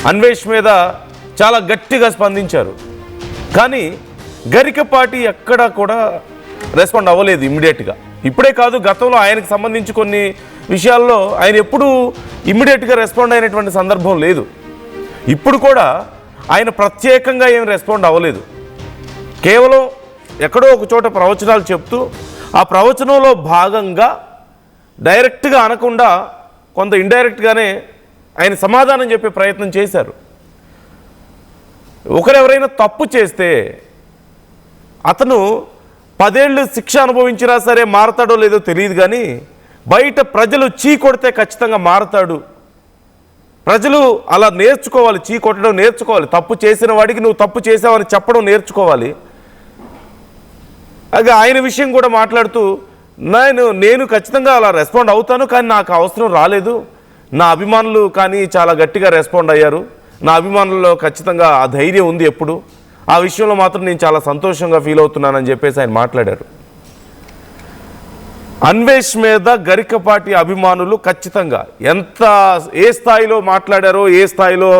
అన్వేష్ మీద చాలా గట్టిగా స్పందించారు. కానీ గరికపాటి ఎక్కడా కూడా రెస్పాండ్ అవ్వలేదు ఇమ్మీడియట్గా. ఇప్పుడే కాదు, గతంలో ఆయనకు సంబంధించి కొన్ని విషయాల్లో ఆయన ఎప్పుడూ ఇమ్మీడియట్గా రెస్పాండ్ అయినటువంటి సందర్భం లేదు. ఇప్పుడు కూడా ఆయన ప్రత్యేకంగా ఏం రెస్పాండ్ అవ్వలేదు. కేవలం ఎక్కడో ఒక చోట ప్రవచనాలు చెప్తూ ఆ ప్రవచనంలో భాగంగా డైరెక్ట్గా అనకుండా కొంత ఇండైరెక్ట్గానే ఆయన సమాధానం చెప్పే ప్రయత్నం చేశారు. ఒకరెవరైనా తప్పు చేస్తే అతను 10 ఏళ్ళు శిక్ష అనుభవించినా సరే మారతాడో లేదో తెలియదు, కానీ బయట ప్రజలు చీ కొడితే ఖచ్చితంగా మారతాడు. ప్రజలు అలా నేర్చుకోవాలి, చీ కొట్టడం నేర్చుకోవాలి. తప్పు చేసిన వాడికి నువ్వు తప్పు చేసావని చెప్పడం నేర్చుకోవాలి. అలాగే ఆయన విషయం కూడా మాట్లాడుతూ నేను ఖచ్చితంగా అలా రెస్పాండ్ అవుతాను, కానీ నాకు అవసరం రాలేదు. నా అభిమానులు కానీ చాలా గట్టిగా రెస్పాండ్ అయ్యారు. నా అభిమానుల్లో ఖచ్చితంగా ఆ ధైర్యం ఉంది ఎప్పుడు. ఆ విషయంలో మాత్రం నేను చాలా సంతోషంగా ఫీల్ అవుతున్నానని చెప్పేసి ఆయన మాట్లాడారు. అన్వేష్ మీద గరికపాటి అభిమానులు ఖచ్చితంగా ఏ స్థాయిలో మాట్లాడారో, ఏ స్థాయిలో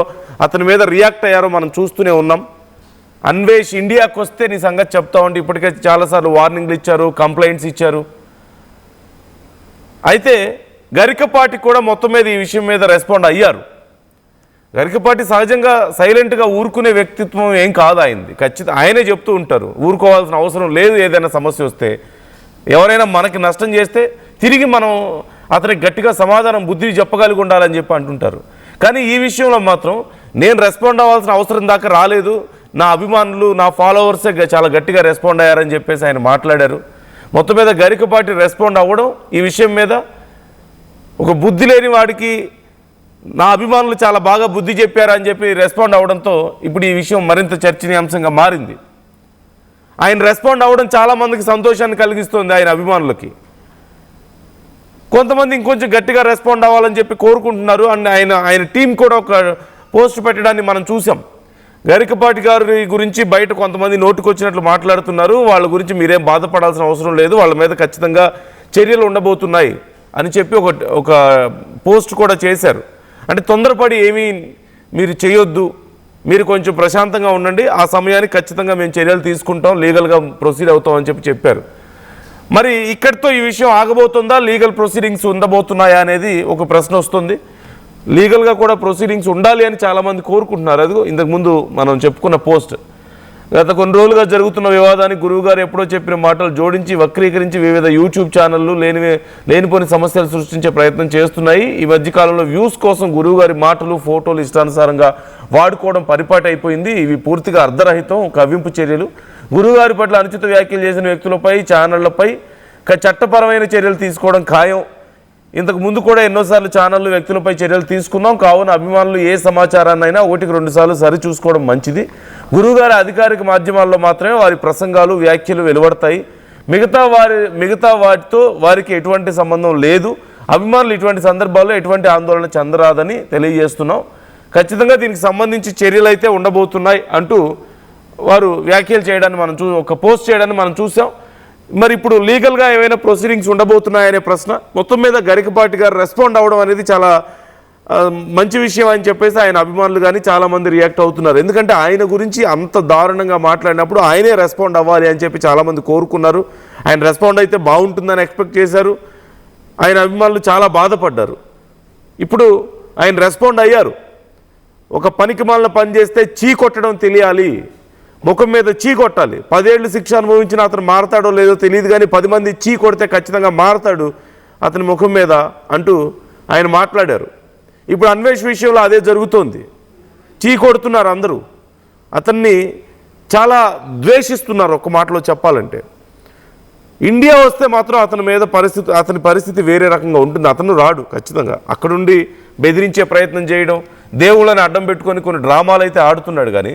అతని మీద రియాక్ట్ అయ్యారో మనం చూస్తూనే ఉన్నాం. అన్వేష్ ఇండియాకి వస్తే నీ సంగతి చెప్తా ఉంటే ఇప్పటికే చాలాసార్లు వార్నింగ్లు ఇచ్చారు, కంప్లైంట్స్ ఇచ్చారు. అయితే గరికపాటి కూడా మొత్తం మీద ఈ విషయం మీద రెస్పాండ్ అయ్యారు. గరికపాటి సహజంగా సైలెంట్గా ఊరుకునే వ్యక్తిత్వం ఏం కాదు ఆయనది. ఖచ్చితంగా ఆయనే చెప్తూ ఉంటారు, ఊరుకోవాల్సిన అవసరం లేదు. ఏదైనా సమస్య వస్తే, ఎవరైనా మనకి నష్టం చేస్తే తిరిగి మనం అతనికి గట్టిగా సమాధానం బుద్ధి చెప్పగలిగి ఉండాలని చెప్పి అంటుంటారు. కానీ ఈ విషయంలో మాత్రం నేను రెస్పాండ్ అవ్వాల్సిన అవసరం దాకా రాలేదు, నా అభిమానులు నా ఫాలోవర్సే చాలా గట్టిగా రెస్పాండ్ అయ్యారని చెప్పేసి ఆయన మాట్లాడారు. మొత్తం మీద గరికపాటి రెస్పాండ్ అవ్వడం ఈ విషయం మీద ఒక బుద్ధి లేని వాడికి నా అభిమానులు చాలా బాగా బుద్ధి చెప్పారని చెప్పి రెస్పాండ్ అవ్వడంతో ఇప్పుడు ఈ విషయం మరింత చర్చనీయాంశంగా మారింది. ఆయన రెస్పాండ్ అవ్వడం చాలామందికి సంతోషాన్ని కలిగిస్తుంది. ఆయన అభిమానులకి కొంతమంది ఇంకొంచెం గట్టిగా రెస్పాండ్ అవ్వాలని చెప్పి కోరుకుంటున్నారు. అండ్ ఆయన టీం కూడా ఒక పోస్ట్ పెట్టడాన్ని మనం చూసాం. గరికపాటి గారి గురించి బయట కొంతమంది నోటుకొచ్చినట్లు మాట్లాడుతున్నారు. వాళ్ళ గురించి మీరేం బాధపడాల్సిన అవసరం లేదు, వాళ్ళ మీద ఖచ్చితంగా చర్యలు ఉండబోతున్నాయి అని చెప్పి ఒక పోస్ట్ కూడా చేశారు. అంటే తొందరపడి ఏమీ మీరు చేయొద్దు, మీరు కొంచెం ప్రశాంతంగా ఉండండి, ఆ సమయానికి ఖచ్చితంగా మేము చర్యలు తీసుకుంటాం, లీగల్గా ప్రొసీడ్ అవుతాం అని చెప్పారు. మరి ఇక్కడితో ఈ విషయం ఆగబోతుందా, లీగల్ ప్రొసీడింగ్స్ ఉండబోతున్నాయా అనేది ఒక ప్రశ్న వస్తుంది. లీగల్గా కూడా ప్రొసీడింగ్స్ ఉండాలి అని చాలామంది కోరుకుంటున్నారు. అది ఇంతకుముందు మనం చెప్పుకున్న పోస్ట్. గత కొన్ని రోజులుగా జరుగుతున్న వివాదానికి గురువుగారు ఎప్పుడో చెప్పిన మాటలు జోడించి వక్రీకరించి వివిధ యూట్యూబ్ ఛానళ్ళు లేనిపోని సమస్యలు సృష్టించే ప్రయత్నం చేస్తున్నాయి. ఈ మధ్యకాలంలో వ్యూస్ కోసం గురువుగారి మాటలు, ఫోటోలు ఇష్టానుసారంగా వాడుకోవడం పరిపాటి అయిపోయింది. ఇవి పూర్తిగా అర్ధరహితం, కవ్వింపు చర్యలు. గురువుగారి పట్ల అనుచిత వ్యాఖ్యలు చేసిన వ్యక్తులపై, ఛానళ్లపై చట్టపరమైన చర్యలు తీసుకోవడం ఖాయం. ఇంతకు ముందు కూడా ఎన్నోసార్లు ఛానళ్ళు, వ్యక్తులపై చర్యలు తీసుకున్నాం. కావున అభిమానులు ఏ సమాచారాన్నైనా 1-2 సార్లు సరి చూసుకోవడం మంచిది. గురువుగారి అధికారిక మాధ్యమాల్లో మాత్రమే వారి ప్రసంగాలు, వ్యాఖ్యలు వెలువడతాయి. మిగతా వాటితో వారికి ఎటువంటి సంబంధం లేదు. అభిమానులు ఇటువంటి సందర్భాల్లో ఎటువంటి ఆందోళన చెందరాదని తెలియజేస్తున్నాం. ఖచ్చితంగా దీనికి సంబంధించి చర్యలు అయితే ఉండబోతున్నాయి అంటూ వారు వ్యాఖ్యలు చేయడాన్ని ఒక పోస్ట్ చేయడాన్ని మనం చూసాం. మరి ఇప్పుడు లీగల్గా ఏమైనా ప్రొసీడింగ్స్ ఉండబోతున్నాయనే ప్రశ్న. మొత్తం మీద గరికపాటి గారు రెస్పాండ్ అవ్వడం అనేది చాలా మంచి విషయం అని చెప్పేసి ఆయన అభిమానులు కానీ చాలామంది రియాక్ట్ అవుతున్నారు. ఎందుకంటే ఆయన గురించి అంత దారుణంగా మాట్లాడినప్పుడు ఆయనే రెస్పాండ్ అవ్వాలి అని చెప్పి చాలామంది కోరుకున్నారు. ఆయన రెస్పాండ్ అయితే బాగుంటుందని ఎక్స్పెక్ట్ చేశారు. ఆయన అభిమానులు చాలా బాధపడ్డారు. ఇప్పుడు ఆయన రెస్పాండ్ అయ్యారు. ఒక పనికిమాలిన పని చేస్తే చీ కొట్టడం తెలియాలి, ముఖం మీద చీ కొట్టాలి. 10 ఏళ్ళు శిక్ష అనుభవించిన అతను మారతాడో లేదో తెలియదు, కానీ 10 మంది చీ కొడితే ఖచ్చితంగా మారతాడు అతని ముఖం మీద అంటూ ఆయన మాట్లాడారు. ఇప్పుడు అన్వేష్ విషయంలో అదే జరుగుతోంది. చీ కొడుతున్నారు అందరూ, అతన్ని చాలా ద్వేషిస్తున్నారు. ఒక మాటలో చెప్పాలంటే ఇండియా వస్తే మాత్రం అతని పరిస్థితి వేరే రకంగా ఉంటుంది. అతను రాడు ఖచ్చితంగా. అక్కడుండి బెదిరించే ప్రయత్నం చేయడం, దేవుళ్ళని అడ్డం పెట్టుకొని కొన్ని డ్రామాలు అయితే ఆడుతున్నాడు. కానీ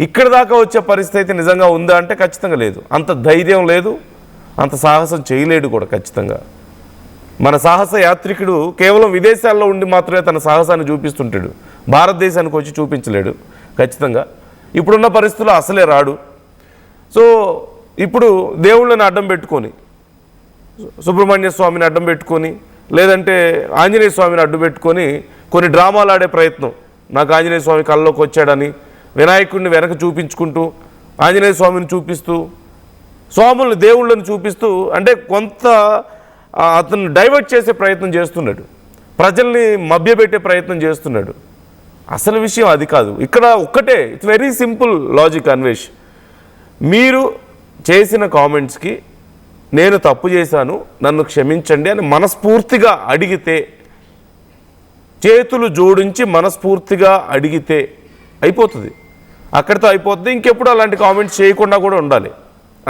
ఇక్కడ దాకా వచ్చే పరిస్థితి అయితే నిజంగా ఉందా అంటే ఖచ్చితంగా లేదు. అంత ధైర్యం లేదు, అంత సాహసం చేయలేడు కూడా. ఖచ్చితంగా మన సాహస యాత్రికుడు కేవలం విదేశాల్లో ఉండి మాత్రమే తన సాహసాన్ని చూపిస్తుంటాడు, భారతదేశానికి వచ్చి చూపించలేడు ఖచ్చితంగా. ఇప్పుడున్న పరిస్థితుల్లో అసలే రాడు. సో ఇప్పుడు దేవుళ్ళని అడ్డం పెట్టుకొని, సుబ్రహ్మణ్య స్వామిని అడ్డం పెట్టుకొని, లేదంటే ఆంజనేయ స్వామిని అడ్డు పెట్టుకొని కొన్ని డ్రామాలు ఆడే ప్రయత్నం, నాకు ఆంజనేయ స్వామి కళ్ళలోకి వచ్చాడని వినాయకుడిని వెనక చూపించుకుంటూ ఆంజనేయ స్వామిని చూపిస్తూ స్వాములను దేవుళ్ళని చూపిస్తూ అంటే కొంత అతను డైవర్ట్ చేసే ప్రయత్నం చేస్తున్నాడు, ప్రజల్ని మభ్యపెట్టే ప్రయత్నం చేస్తున్నాడు. అసలు విషయం అది కాదు. ఇక్కడ ఒక్కటే, it's very simple logic Anvesh. మీరు చేసిన కామెంట్స్కి నేను తప్పు చేశాను, నన్ను క్షమించండి అని మనస్ఫూర్తిగా అడిగితే, చేతులు జోడించి మనస్ఫూర్తిగా అడిగితే అయిపోతుంది, అక్కడితో అయిపోతుంది. ఇంకెప్పుడు అలాంటి కామెంట్స్ చేయకుండా కూడా ఉండాలి.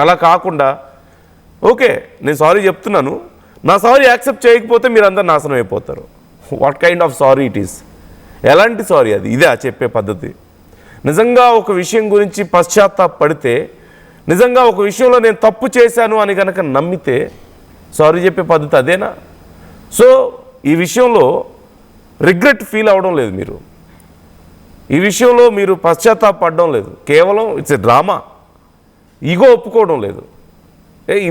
అలా కాకుండా ఓకే నేను సారీ చెప్తున్నాను, నా సారీ యాక్సెప్ట్ చేయకపోతే మీరందరూ నాశనం అయిపోతారు. What kind of sorry it is? ఎలాంటి సారీ అది? ఇదే చెప్పే పద్ధతి? నిజంగా ఒక విషయం గురించి పశ్చాత్తాపడితే, నిజంగా ఒక విషయంలో నేను తప్పు చేశాను అని కనుక నమ్మితే సారీ చెప్పే పద్ధతి అదేనా? సో ఈ విషయంలో రిగ్రెట్ ఫీల్ అవ్వడం లేదు, మీరు ఈ విషయంలో మీరు పశ్చాత్తాపడడం లేదు, కేవలం ఇట్స్ ఎ డ్రామా. ఈగో ఒప్పుకోవడం లేదు.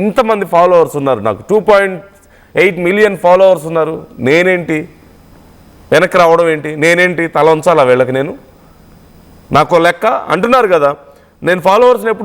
ఇంతమంది ఫాలోవర్స్ ఉన్నారు, నాకు 2.8 మిలియన్ ఫాలోవర్స్ ఉన్నారు, నేనేంటి వెనక్కి రావడం ఏంటి? నేనేంటి తల ఉంచాలా వీళ్ళకి? నేను నాకు లెక్క అంటున్నారు కదా, నేను ఫాలోవర్స్ని ఎప్పుడు